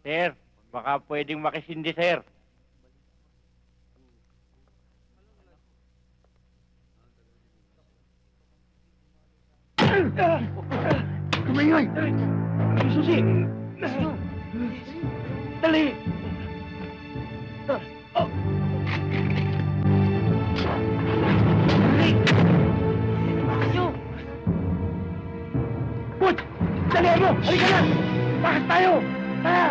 Sir, baka pwedeng makisindi, sir. Kumingay! Susi! Dali! Put! Dali mo! Halika na! Bakit tayo? Tara!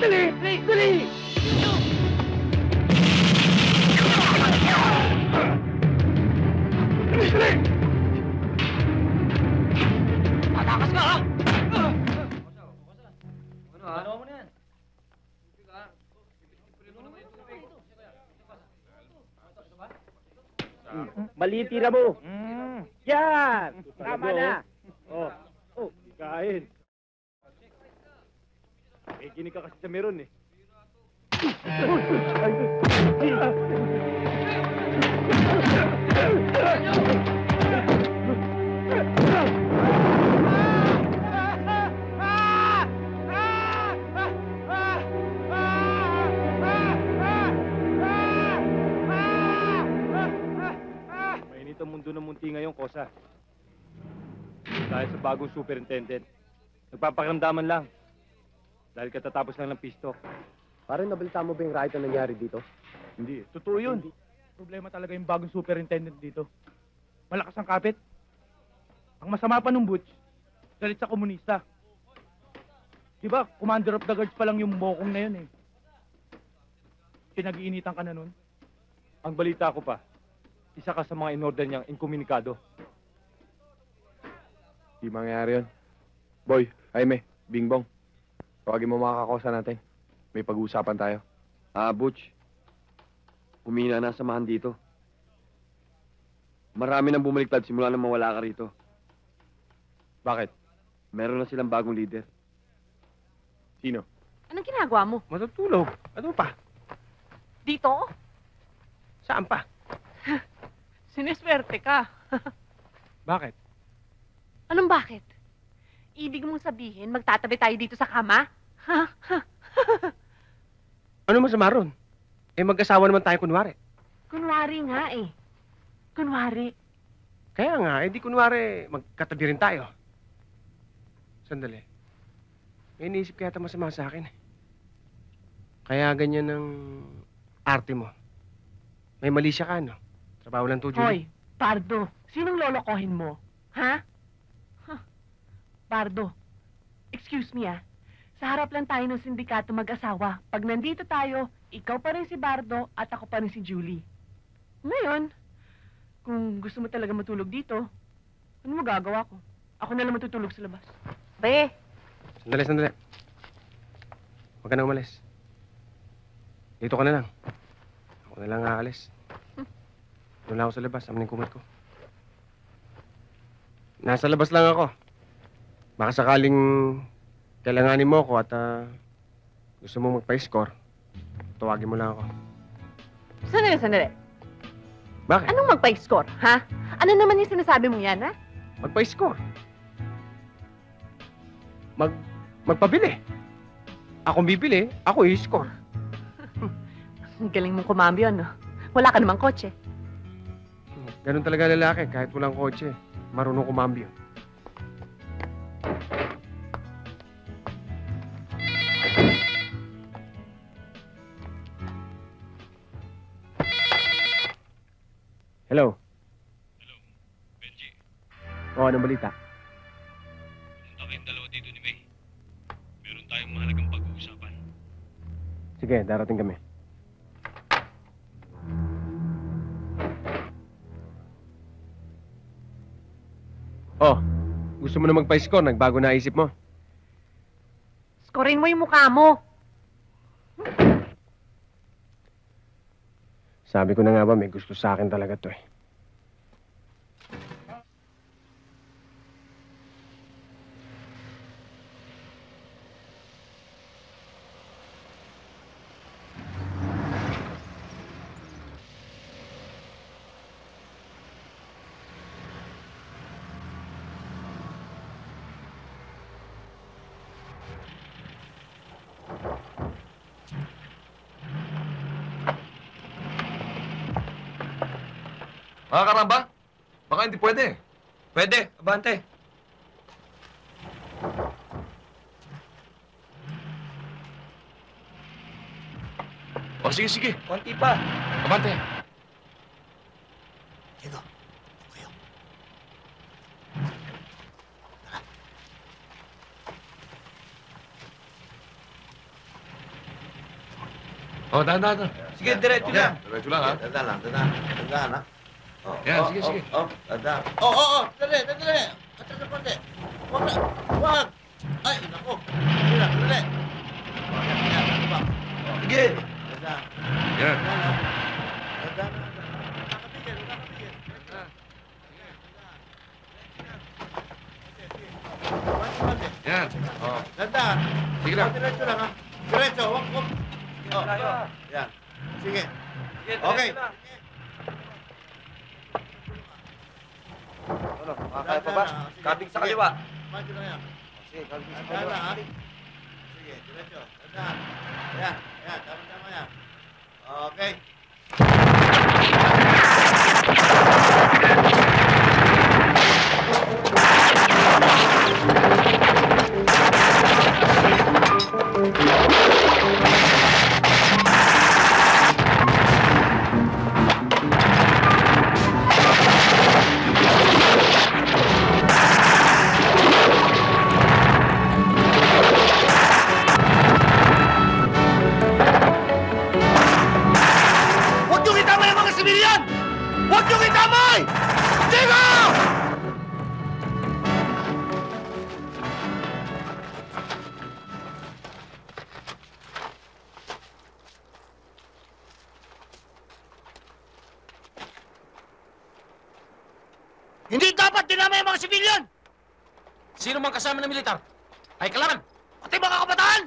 Dali! Dali! Dali! Tatakas ka, ha? Ano mo na yan? Mali yung tira mo! Yan! Tama na! Oh, kain. Kikinig ka kasi sa meron eh. Mainit ang mundo ng munti ngayon, Kosa. Dahil sa bagong superintendent. Nagpapakiramdaman lang. Dahil katatapos lang ng pisto. Parang nabalita mo ba yung riot na nangyari dito? Hindi. Totoo yun. Problema talaga yung bagong superintendent dito. Malakas ang kapit. Ang masama pa nung Butch, galit sa komunista. Diba, commander of the guards pa lang yung bokong na yun eh. Pinag-iinitan ka na nun. Ang balita ko pa, isa ka sa mga in-order niyang inkomunikado. Di mangyayari yun. Boy, Jaime, Bingbong. Tawagin mo mga kakosa natin. May pag-uusapan tayo. Butch. Humina na ang samahan dito. Marami nang bumaliktad simula nang mawala ka rito. Bakit? Meron na silang bagong leader. Sino? Anong ginagawa mo? Matutulog. Ano pa? Dito? Saan pa? Siniswerte ka. Bakit? Anong bakit? Ibig mong sabihin, magtatabi tayo dito sa kama? Ha? Ano masama ron? Eh mag-asawa naman tayo kunwari. Kunwari nga eh. Kunwari. Kaya nga, eh di kunwari magkatabi rin tayo. Sandali. May iniisip kaya masama sa akin eh. Kaya ganyan ang arte mo. May mali siya ka, no? Trabaho lang to, Hoy, Julie. Pardo, sinong lolokohin mo? Ha? Huh. Pardo, excuse me ah. Sa harap lang tayo ng sindikato mag-asawa. Pag nandito tayo, ikaw pa rin si Bardo at ako pa rin si Julie. Ngayon, kung gusto mo talaga matulog dito, ano magagawa ko? Ako na lang matutulog sa labas. Be! Sandali. Huwag ka na umalis. Dito ka na lang. Ako na lang aalis. Doon lang ako sa labas. Amin yung kumot ko. Nasa labas lang ako. Baka sakaling kailanganin mo ako at gusto mo magpa-score, tawagin mo lang ako. Sandali. Bakit? Anong magpa-score, ha? Ano naman yung sinasabi mo yan, ha? Magpa-score. Magpabili. Akong bibili, ako i-score. Ang galing mong kumambyo, no? Wala ka namang kotse. Ganun talaga lalaki, kahit walang kotse. Marunong kumambyo. Hello? Hello, Benji. Anong balita? Pumunta kayong dalawa dito ni May. Meron tayong mahalagang pag-uusapan. Sige, darating kami. Oh, gusto mo na magpa-score? Nagbago na isip mo? Scorein mo yung mukha mo. Sabi ko na nga ba, may gusto sa akin talaga to eh. Mga karamba? Baka hindi pwede. Pwede, abante. O sige, sige. Konti pa. Abante. O, dahan. Sige, diretso lang. Diretso lang, ha? Tandaan, ha? Yan, sige, sige. Tandaan. Dali. Atras na konti. Wag. Ay, nako. Dali. Yan, ano ba? Sige. Tandaan. Yan. Tandaan. Nakapigil. Konti. Yan. O, Tandaan. sige lang. Diretso lang, ha? Diretso, wag. Yan. Sige. Okay. Ano, makakaya pa ba? Kabing sa kaliwa. Medyo lang yan. Sige, kabing sa Tandaan kaliwa. lang, ha? Sige, diretso. Tandaan. Yan. Tama yan. Okay. Huwag niyong itamay ang mga sibilyan! Huwag niyong itamay! Digo! Hindi dapat dinamay ang mga sibilyan! Sino mang kasama ng militar? Ay, kailangan. Pati mga kabataan!